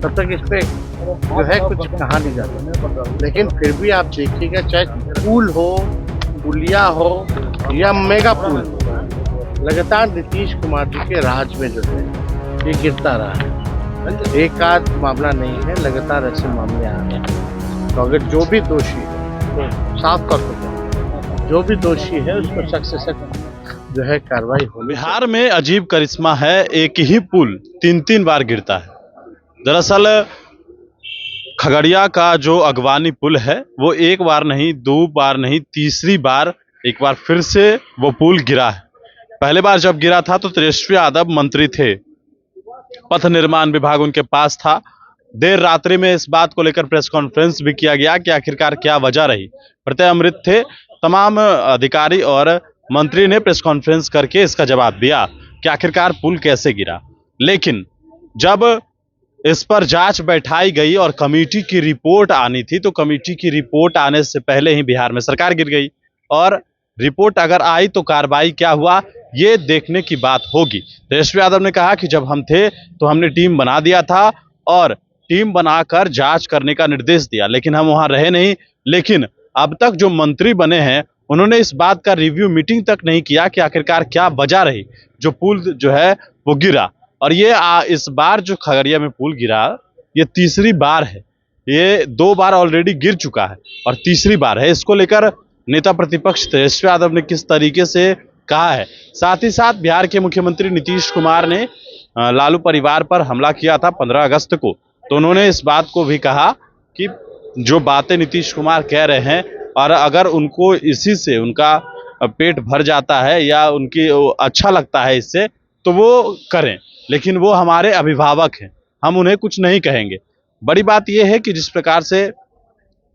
तब तक इस पे जो है कुछ कहा नहीं जाता। लेकिन फिर भी आप देखिएगा, चाहे पुल हो, पुलिया हो या मेगा पुल हो, लगातार नीतीश कुमार जी के राज में जो है ये गिरता रहा है। एक आध मामला नहीं है, लगातार ऐसे मामले आ रहे हैं। तो अगर जो भी दोषी है तो साफ तौर पर जो भी दोषी है उस पर सख्त से सख्त जो है कार्रवाई होनी। बिहार में अजीब करिश्मा है, एक ही पुल 3-3 बार गिरता है। दरअसल खगड़िया का जो अगवानी पुल है वो एक बार नहीं, 2 बार नहीं, तीसरी बार एक बार फिर से वो पुल गिरा है। पहले बार जब गिरा था तो तेजस्वी यादव मंत्री थे, पथ निर्माण विभाग उनके पास था। देर रात्रि में इस बात को लेकर प्रेस कॉन्फ्रेंस भी किया गया कि आखिरकार क्या वजह रही। प्रत्यय अमृत थे, तमाम अधिकारी और मंत्री ने प्रेस कॉन्फ्रेंस करके इसका जवाब दिया कि आखिरकार पुल कैसे गिरा। लेकिन जब इस पर जांच बैठाई गई और कमेटी की रिपोर्ट आनी थी, तो कमेटी की रिपोर्ट आने से पहले ही बिहार में सरकार गिर गई। और रिपोर्ट अगर आई तो कार्रवाई क्या हुआ, ये देखने की बात होगी। तेजस्वी यादव ने कहा कि जब हम थे तो हमने टीम बना दिया था और टीम बनाकर जांच करने का निर्देश दिया, लेकिन हम वहां रहे नहीं। लेकिन अब तक जो मंत्री बने हैं उन्होंने इस बात का रिव्यू मीटिंग तक नहीं किया कि आखिरकार क्या वजह रही जो पुल जो है वो गिरा। और ये इस बार जो खगड़िया में पुल गिरा ये तीसरी बार है। ये 2 बार ऑलरेडी गिर चुका है और तीसरी बार है। इसको लेकर नेता प्रतिपक्ष तेजस्वी यादव ने किस तरीके से कहा है, साथ ही साथ बिहार के मुख्यमंत्री नीतीश कुमार ने लालू परिवार पर हमला किया था 15 अगस्त को, तो उन्होंने इस बात को भी कहा कि जो बातें नीतीश कुमार कह रहे हैं और अगर उनको इसी से उनका पेट भर जाता है या उनकी अच्छा लगता है इससे तो वो करें, लेकिन वो हमारे अभिभावक हैं, हम उन्हें कुछ नहीं कहेंगे। बड़ी बात यह है कि जिस प्रकार से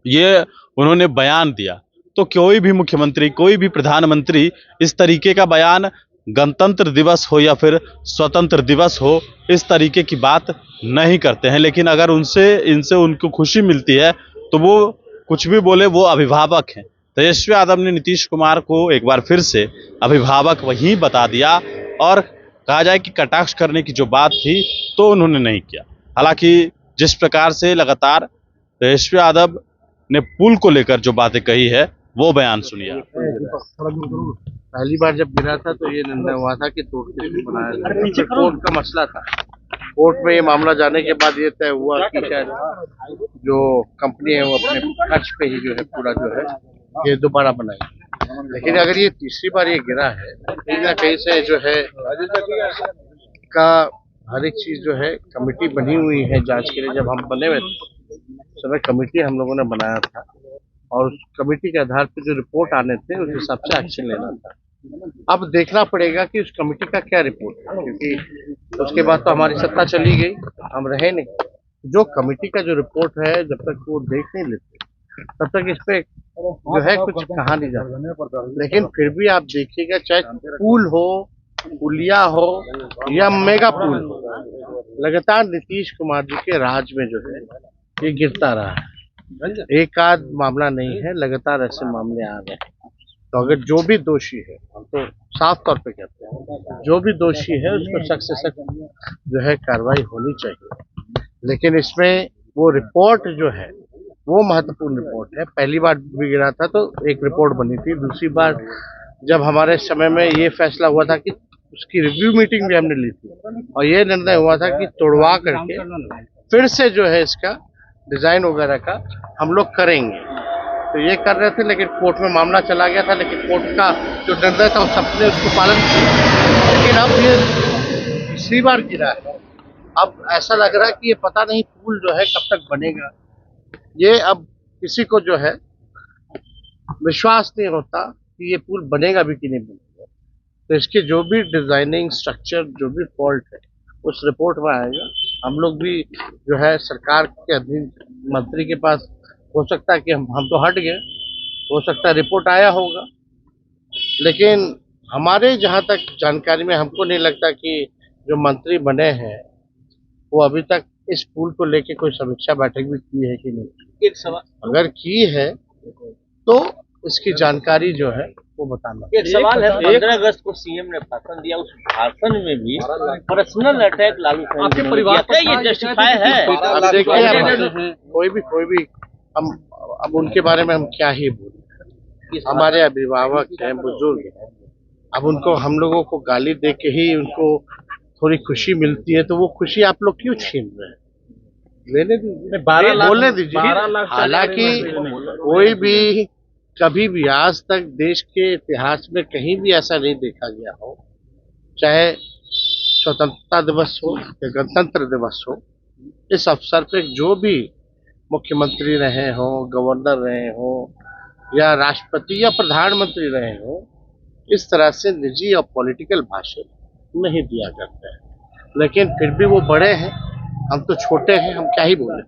ये उन्होंने बयान दिया, तो कोई भी मुख्यमंत्री, कोई भी प्रधानमंत्री इस तरीके का बयान गणतंत्र दिवस हो या फिर स्वतंत्र दिवस हो इस तरीके की बात नहीं करते हैं। लेकिन अगर इनसे उनको खुशी मिलती है तो वो कुछ भी बोले, वो अभिभावक हैं। तेजस्वी यादव ने नीतीश कुमार को एक बार फिर से अभिभावक वही बता दिया और कहा जाए कि कटाक्ष करने की जो बात थी तो उन्होंने नहीं किया। हालांकि जिस प्रकार से लगातार तेजस्वी यादव ने पुल को लेकर जो बातें कही है वो बयान सुनिए। पहली बार जब गिरा था तो ये निर्णय हुआ था कि तोड़ के बनाया जाए, कोर्ट का मसला था। कोर्ट में ये मामला जाने के बाद ये तय हुआ कि शायद जो कंपनी है वो अपने खर्च पे ही जो है पूरा जो है ये दोबारा बनाएगी। लेकिन अगर ये तीसरी बार ये गिरा है, कहीं ना कहीं से जो है का हर एक चीज जो है कमेटी बनी हुई है जांच के लिए। जब हम बने हुए थे समय कमेटी हम लोगों ने बनाया था और उस कमेटी के आधार पर जो रिपोर्ट आने थे उस हिसाब से एक्शन लेना था। अब देखना पड़ेगा कि उस कमेटी का क्या रिपोर्ट है, क्योंकि उसके बाद तो हमारी सत्ता चली गई, हम रहे नहीं। जो कमेटी का जो रिपोर्ट है जब तक वो देख नहीं लेते तब तक इस पे जो है कुछ कहा नहीं जाता। लेकिन फिर भी आप देखिएगा, चाहे पुल हो, पुलिया हो या मेगा पुल हो, लगातार नीतीश कुमार जी के राज में जो है ये गिरता रहा है। एक आध मामला नहीं है, लगातार ऐसे मामले आ रहे हैं। तो अगर जो भी दोषी है, हम तो साफ तौर पे कहते हैं जो भी दोषी है उस पर सख्त से सख्त जो है कार्रवाई होनी चाहिए। लेकिन इसमें वो रिपोर्ट जो है वो महत्वपूर्ण रिपोर्ट है। पहली बार भी गिरा था तो एक रिपोर्ट बनी थी, दूसरी बार जब हमारे समय में ये फैसला हुआ था कि उसकी रिव्यू मीटिंग भी हमने ली थी और ये निर्णय हुआ था कि तोड़वा करके फिर से जो है इसका डिजाइन वगैरह का हम लोग करेंगे। तो ये कर रहे थे, लेकिन कोर्ट में मामला चला गया था। लेकिन कोर्ट का जो निर्णय था वो सबने उसको पालन किया। लेकिन अब ये तीसरी बार गिरा है। अब ऐसा लग रहा है कि ये पता नहीं पुल जो है कब तक बनेगा। ये अब किसी को जो है विश्वास नहीं होता कि ये पुल बनेगा भी कि नहीं बनेगा। तो इसके जो भी डिजाइनिंग स्ट्रक्चर, जो भी फॉल्ट है उस रिपोर्ट में आएगा। हम लोग भी जो है सरकार के अधीन मंत्री के पास, हो सकता है कि हम तो हट गए, हो सकता है रिपोर्ट आया होगा, लेकिन हमारे जहाँ तक जानकारी में हमको नहीं लगता कि जो मंत्री बने हैं वो अभी तक इस पुल को लेके कोई समीक्षा बैठक भी की है कि नहीं। एक सवाल, अगर की है तो इसकी जानकारी जो है वो बताना। एक सवाल है, 15 अगस्त को सीएम ने भाषण दिया, उस भाषण में भी पर्सनल अटैक लालू प्रसाद ने किया था, ये जस्टिफाई है? अब देखिए, कोई भी हम अब उनके बारे में हम क्या ही बोले। हमारे अभिभावक हैं, बुजुर्ग हैं, अब उनको हम लोगों को गाली दे के ही उनको थोड़ी खुशी मिलती है, तो वो खुशी आप लोग क्यों छीन रहे हैं? लेने दीजिए, बोलने दीजिए। हालांकि कोई भी कभी भी आज तक देश के इतिहास में कहीं भी ऐसा नहीं देखा गया हो, चाहे स्वतंत्रता दिवस हो या गणतंत्र दिवस हो, इस अवसर पे जो भी मुख्यमंत्री रहे हो, गवर्नर रहे हो या राष्ट्रपति या प्रधानमंत्री रहे हो, इस तरह से निजी और पॉलिटिकल भाषण नहीं दिया करता है। लेकिन फिर भी वो बड़े हैं, हम तो छोटे हैं, हम क्या ही बोले।